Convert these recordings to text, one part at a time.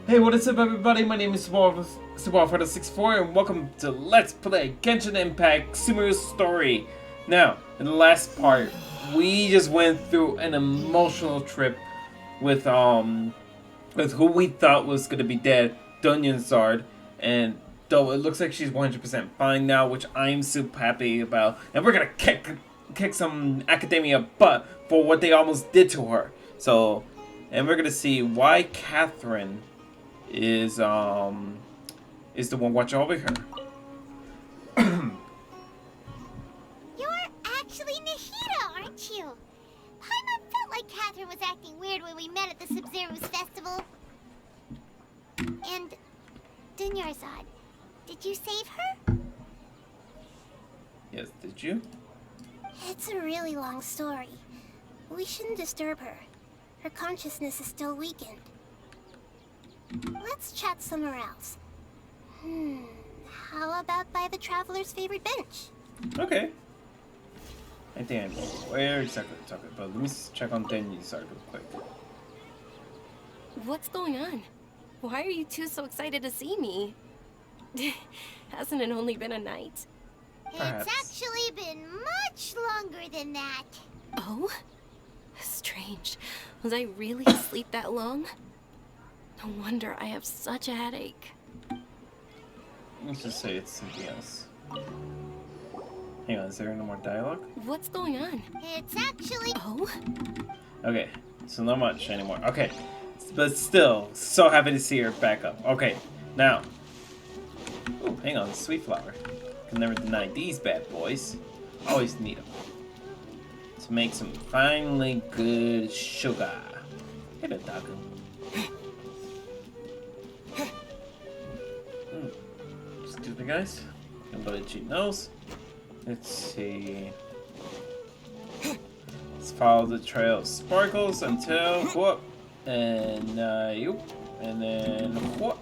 Hey, what is up everybody? My name is Sumeru and welcome to Let's Play Genshin Impact Sumeru's story. Now, in the last part, we just went through an emotional trip with who we thought was gonna be dead, Zard, and though it looks like she's 100% fine now, which I'm super happy about, and we're gonna kick some academia butt for what they almost did to her. So, and we're gonna see why Catherine is the one watching over her. You're actually Nahida, aren't you? Paimon felt like Catherine was acting weird when we met at the Sumeru's festival. And Dunyarzad, did you save her? Yes, did you? It's a really long story. We shouldn't disturb her. Her consciousness is still weakened. Let's chat somewhere else. How about by the traveler's favorite bench? Okay. I think I know where exactly we're talking about. Let me check on Dany's side real quick. What's going on? Why are you two so excited to see me? Hasn't it only been a night? Perhaps. It's actually been much longer than that. Oh? Strange. Was I really asleep that long? No wonder I have such a headache. Let's just say it's something else. Hang on, is there no more dialogue? What's going on? It's actually... Oh? Okay, so not much anymore. Okay, but still, so happy to see her back up. Okay, now. Oh, hang on, sweet flower. Can never deny these bad boys. Always need them. To make some finely good sugar. Hey, the Daku. Excuse me, guys. I'm gonna cheat nose. Let's see. Let's follow the trail of sparkles until whoop, and you, and then whoop.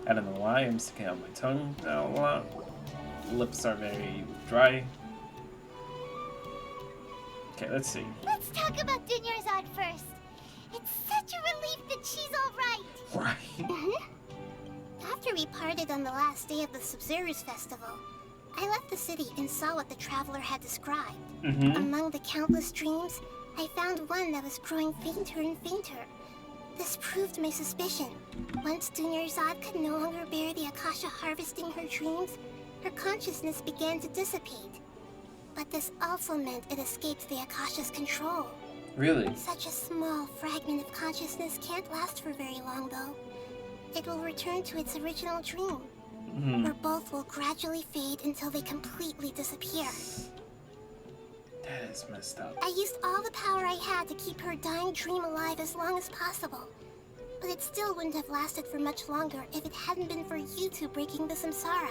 I don't know why I'm sticking out my tongue now a lot. Lips are very dry. Okay, let's see. Let's talk about Dunyarzad first. It's such a relief that she's all right. Right. After we parted on the last day of the Sumeru's festival, I left the city and saw what the traveler had described. Among the countless dreams, I found one that was growing fainter and fainter. This proved my suspicion. Once Dunyarzad could no longer bear the Akasha harvesting her dreams, her consciousness began to dissipate. But this also meant it escaped the Akasha's control. Really? Such a small fragment of consciousness can't last for very long, though. It will return to its original dream, where both will gradually fade until they completely disappear. That is messed up. I used all the power I had to keep her dying dream alive as long as possible. But it still wouldn't have lasted for much longer if it hadn't been for you two breaking the samsara.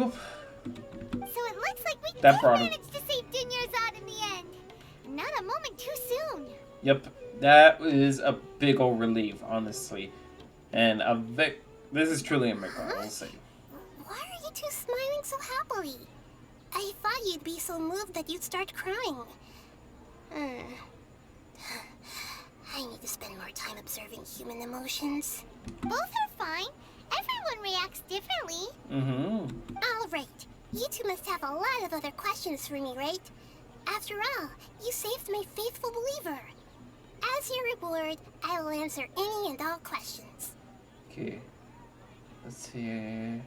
Oof. So it looks like we That did brought him. manage to save Dunyarzad in the end. Not a moment too soon. Yep, that is a big old relief, honestly. And this is truly a miracle, I'll say. Why are you two smiling so happily? I thought you'd be so moved that you'd start crying. I need to spend more time observing human emotions. Both are fine. Everyone reacts differently. All right. You two must have a lot of other questions for me, right? After all, you saved my faithful believer. As your reward, I will answer any and all questions. Okay. Let's see.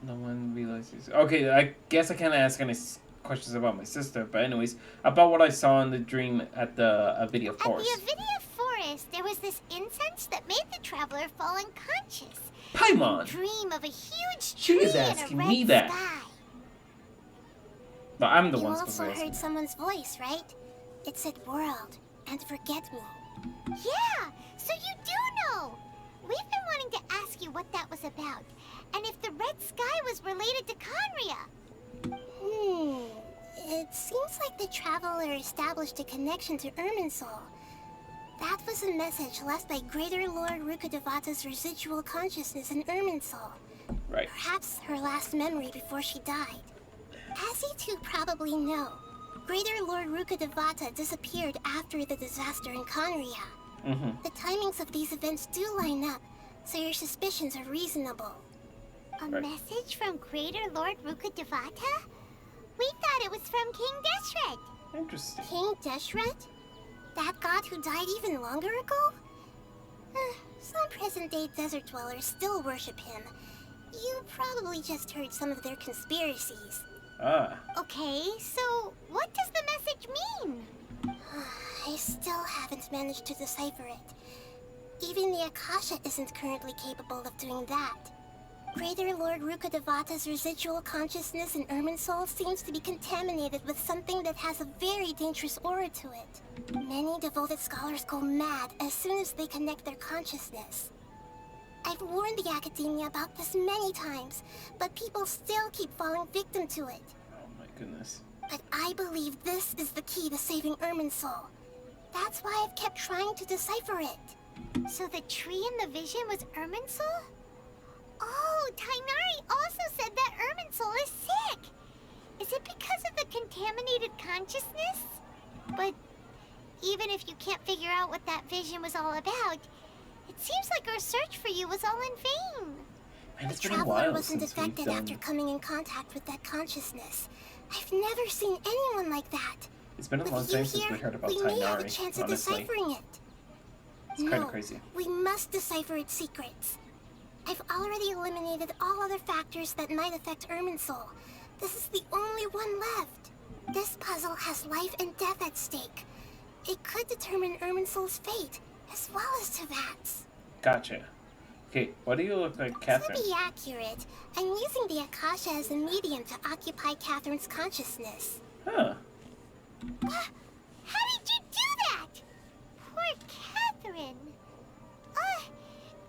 No one realizes. Okay, I guess I can't ask any questions about my sister, but anyways, about what I saw in the dream at the Avidia Forest. At the Avidia Forest, there was this incense that made the traveler fall unconscious. Paimon! Dream of a huge She tree is and a asking red me that. sky. No, I'm the You one also supposed to ask heard me. someone's voice, right? It said world and forget me. Yeah, so you do know. We've been wanting to ask you what that was about, and if the red sky was related to Conria. It seems like the traveler established a connection to Irminsul. That was a message left by Greater Lord Rukkhadevata's residual consciousness in Irminsul. Right. Perhaps her last memory before she died. As you two probably know, Greater Lord Rukkhadevata disappeared after the disaster in Conria. The timings of these events do line up, so your suspicions are reasonable. A message from Greater Lord Rukkhadevata? We thought it was from King Deshret. Interesting. King Deshret? That god who died even longer ago? Some present-day desert dwellers still worship him. You probably just heard some of their conspiracies. Okay, so what does the message mean? I still haven't managed to decipher it. Even the Akasha isn't currently capable of doing that. Greater Lord Rukkhadevata's residual consciousness in Irminsul seems to be contaminated with something that has a very dangerous aura to it. Many devoted scholars go mad as soon as they connect their consciousness. I've warned the academia about this many times, but people still keep falling victim to it. Oh my goodness. But I believe this is the key to saving Irminsul. That's why I've kept trying to decipher it. So the tree in the vision was Irminsul? Oh, Tainari also said that Irminsul is sick. Is it because of the contaminated consciousness? But even if you can't figure out what that vision was all about, it seems like our search for you was all in vain. Man, it's The been a traveler while wasn't since we've affected done... after coming in contact with that consciousness. I've never seen anyone like that. It's been a With long you time since here, we heard about we may have a Tainari, chance of honestly. deciphering it. It's kind of crazy. We must decipher its secrets. I've already eliminated all other factors that might affect Irminsul. This is the only one left. This puzzle has life and death at stake. It could determine Irminsul's fate, as well as Tevat's. Gotcha. Okay, why do you look like Catherine? To be accurate, I'm using the Akasha as a medium to occupy Catherine's consciousness. Huh. How did you do that? Poor Catherine.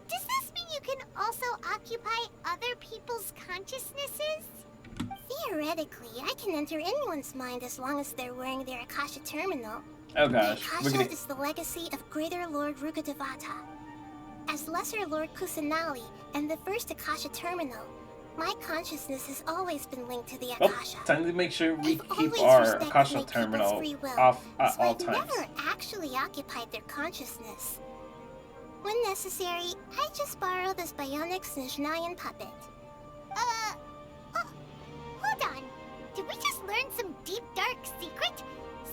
Does this mean you can also occupy other people's consciousnesses? Theoretically, I can enter anyone's mind as long as they're wearing their Akasha terminal. Oh The gosh. We're Akasha gonna... is the legacy of Greater Lord Rukkhadevata. As Lesser Lord Kusanali and the first Akasha terminal, my consciousness has always been linked to the Oh, Akasha. time to make sure we I've keep always our respected Akasha my people's terminal free will, off at so all I've times. never actually occupied their consciousness. When necessary, I just borrow this bionic Snezhnayan puppet. Hold on. Did we just learn some deep, dark secret?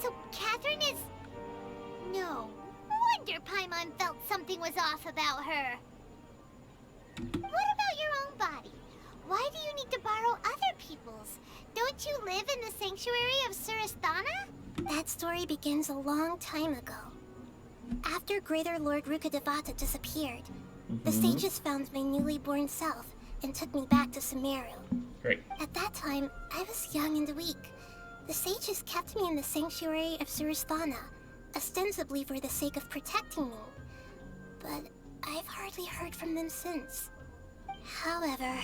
So Catherine is... No wonder Paimon felt something was off about her. What about your own body? Why do you need to borrow other people's? Don't you live in the sanctuary of Surasthana? That story begins a long time ago. After Greater Lord Rukkhadevata disappeared, the sages found my newly born self and took me back to Sumeru. Great. At that time, I was young and weak. The sages kept me in the sanctuary of Surasthana, ostensibly for the sake of protecting me. But I've hardly heard from them since. However,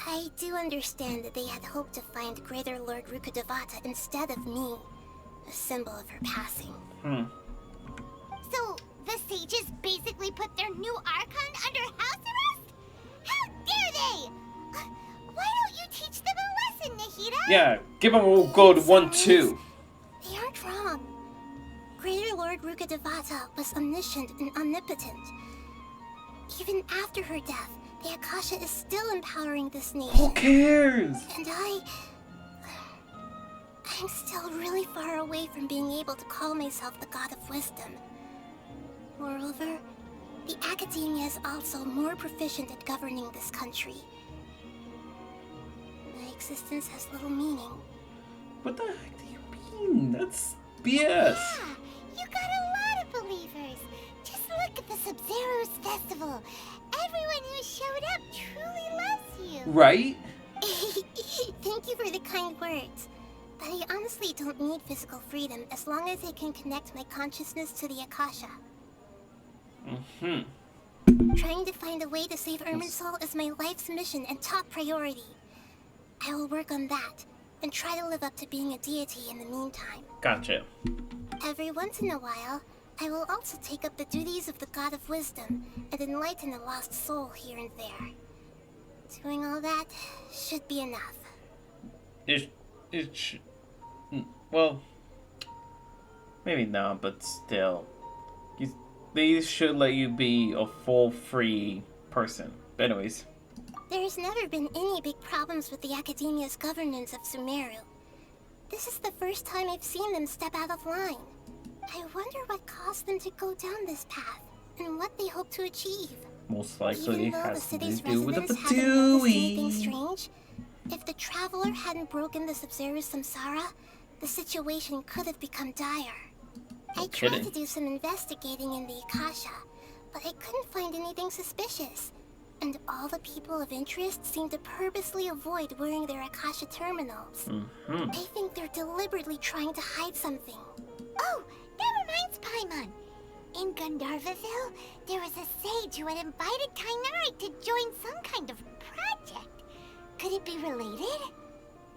I do understand that they had hoped to find Greater Lord Rukkhadevata instead of me, a symbol of her passing. So, the sages basically put their new Archon under house arrest? How dare they! Why don't you teach them a lesson, Nahida? Yeah, give them a gold 1-2. They aren't wrong. Greater Lord Rukkhadevata was omniscient and omnipotent. Even after her death, the Akasha is still empowering this nation. Who cares? And I'm still really far away from being able to call myself the God of Wisdom. Moreover, the academia is also more proficient at governing this country. My existence has little meaning. What the heck do you mean? That's BS. Yeah, you got a lot of believers. Just look at the Sub-Zero's festival. Everyone who showed up truly loves you. Right? Thank you for the kind words. But I honestly don't need physical freedom as long as I can connect my consciousness to the Akasha. Trying to find a way to save Irminsul is my life's mission and top priority. I will work on that, and try to live up to being a deity in the meantime. Gotcha. Every once in a while, I will also take up the duties of the God of Wisdom and enlighten a lost soul here and there. Doing all that should be enough. well, maybe not, but still. They should let you be a full free person. But anyways. There's never been any big problems with the Academia's governance of Sumeru. This is the first time I've seen them step out of line. I wonder what caused them to go down this path, and what they hope to achieve. Most likely it has to Even though the city's do with the residents haven't noticed anything Patooey. strange, if the Traveler hadn't broken the Sub-Zero's samsara, the situation could have become dire. I tried to do some investigating in the Akasha, but I couldn't find anything suspicious. And all the people of interest seem to purposely avoid wearing their Akasha terminals. I think they're deliberately trying to hide something. Oh, that reminds Paimon. In Gandharvaville, there was a sage who had invited Kainari to join some kind of project. Could it be related?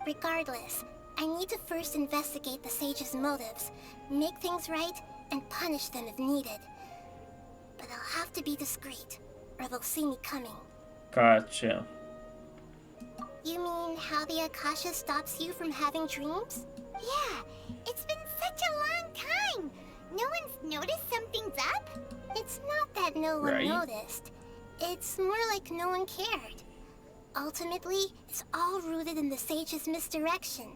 Regardless, I need to first investigate the sage's motives, make things right, and punish them if needed. But I'll have to be discreet, or they'll see me coming. Gotcha. You mean how the Akasha stops you from having dreams? Yeah, it's been such a long time. No one's noticed something's up? It's not that no one Right. noticed. It's more like no one cared. Ultimately, it's all rooted in the sage's misdirection.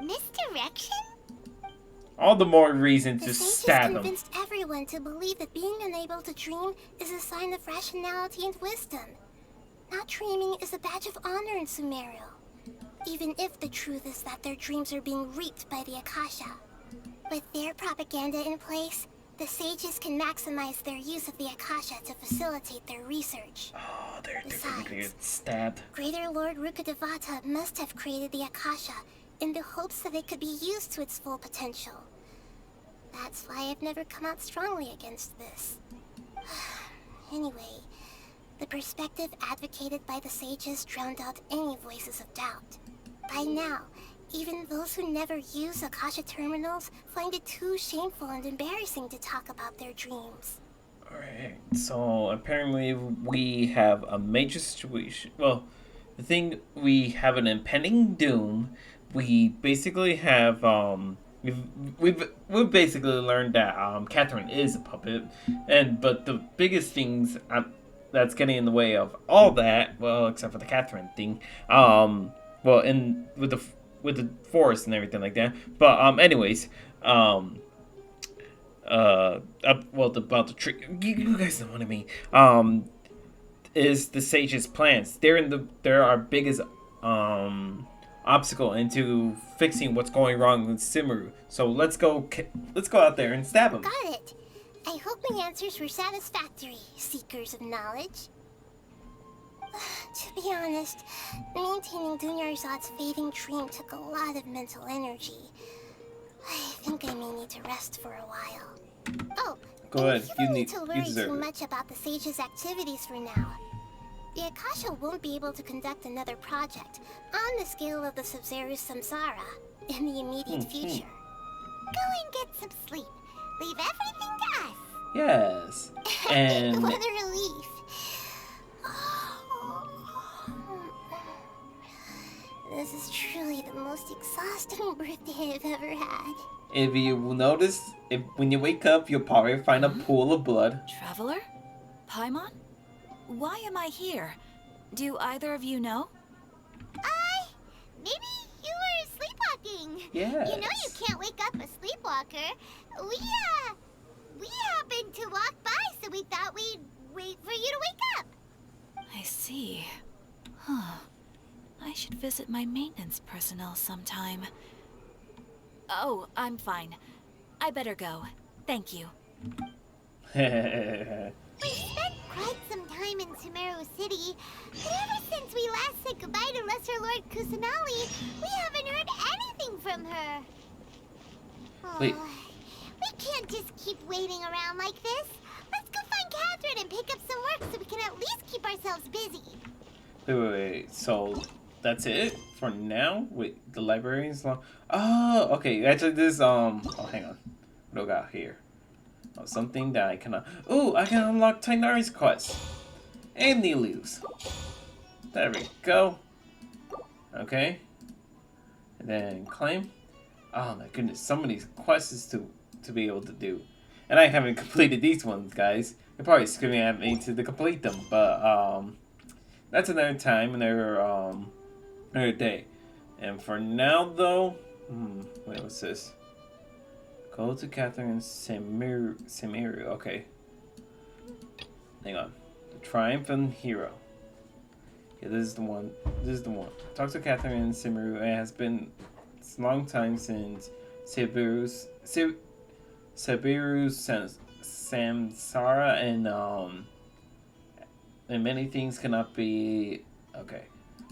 Misdirection? All the more reason The to sages stab him. convinced everyone to believe that being unable to dream is a sign of rationality and wisdom. Not dreaming is a badge of honor in Sumeru, even if the truth is that their dreams are being reaped by the Akasha. With their propaganda in place, the sages can maximize their use of the Akasha to facilitate their research. Oh, they're gonna Besides, get stabbed. Greater Lord Rukadevata must have created the Akasha in the hopes that it could be used to its full potential. That's why I've never come out strongly against this. Anyway, the perspective advocated by the sages drowned out any voices of doubt. By now, even those who never use Akasha terminals find it too shameful and embarrassing to talk about their dreams. Alright, so apparently we have a major situation. Well, the thing, we have an impending doom. We basically have, we've basically learned that, Catherine is a puppet. But the biggest things that's getting in the way of all that, well, except for the Catherine thing, well, with the forest and everything like that. But, anyways, well, about the tree, you guys know what I mean. Is the sage's plans? They're our biggest obstacle into fixing what's going wrong with Sumeru. So let's go out there and stab him. Got it. I hope my answers were satisfactory, seekers of knowledge. To be honest, maintaining Dunyarzad's fading dream took a lot of mental energy. I think I may need to rest for a while. Oh, Go ahead. You don't You need to worry deserve too it. much about the sage's activities for now. The Akasha won't be able to conduct another project on the scale of the Sub-Zero's samsara in the immediate future. Go and get some sleep. Leave everything to us. Yes. And What a relief. This is truly the most exhausting birthday I've ever had. if you will notice, when you wake up, you'll probably find a pool of blood. Traveler? Paimon? Why am I here? Do either of you know? Maybe you were sleepwalking. Yes. You know you can't wake up a sleepwalker. We happened to walk by, so we thought we'd wait for you to wake up. I see. Huh. I should visit my maintenance personnel sometime. Oh, I'm fine. I better go. Thank you. We spent quite some time in Sumeru City, but ever since we last said goodbye to Lesser Lord Kusanali, we haven't heard anything from her. Wait. We can't just keep waiting around like this. Let's go find Catherine and pick up some work so we can at least keep ourselves busy. Wait. So that's it for now? Wait, the librarian's long. Oh, okay. Actually, this oh, hang on. What do I got here? Oh, something that I cannot. Oh, I can unlock Tainari's quest and the illusions. There we go. Okay. And then claim. Oh my goodness, so many quests to be able to do. And I haven't completed these ones, guys. You're probably screaming at me to complete them, but that's another time, another day. And for now, though, wait, what's this? Go to Catherine Sumeru. Okay. Hang on. The Triumphant Hero. Yeah, this is the one. This is the one. Talk to Catherine Sumeru. It has been a long time since Sumeru's samsara and many things cannot be. Okay.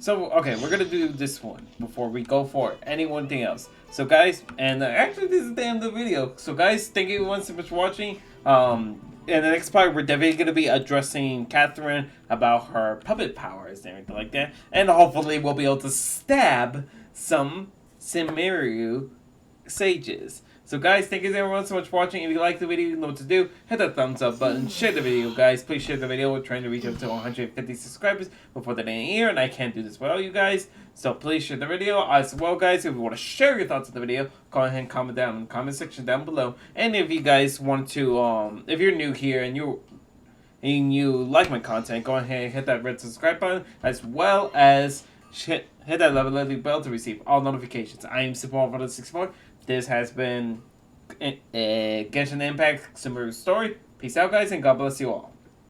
So, okay, we're gonna do this one before we go for anything else. So, guys, and actually, this is the end of the video. So, guys, thank you once so much for watching. In the next part, we're definitely gonna be addressing Catherine about her puppet powers and everything like that. And hopefully, we'll be able to stab some Sumeru sages. So guys, thank you everyone so much for watching. If you like the video, you know what to do. Hit that thumbs up button. Share the video, guys. Please share the video. We're trying to reach up to 150 subscribers before the end of the year, and I can't do this without you guys. So please share the video as well, guys. If you want to share your thoughts on the video, go ahead and comment down in the comment section down below. And if you guys want to, if you're new here and you like my content, go ahead and hit that red subscribe button as well as hit that lovely bell to receive all notifications. I am Sumeru64. This has been Genshin Impact Sumeru Story. Peace out, guys, and God bless you all.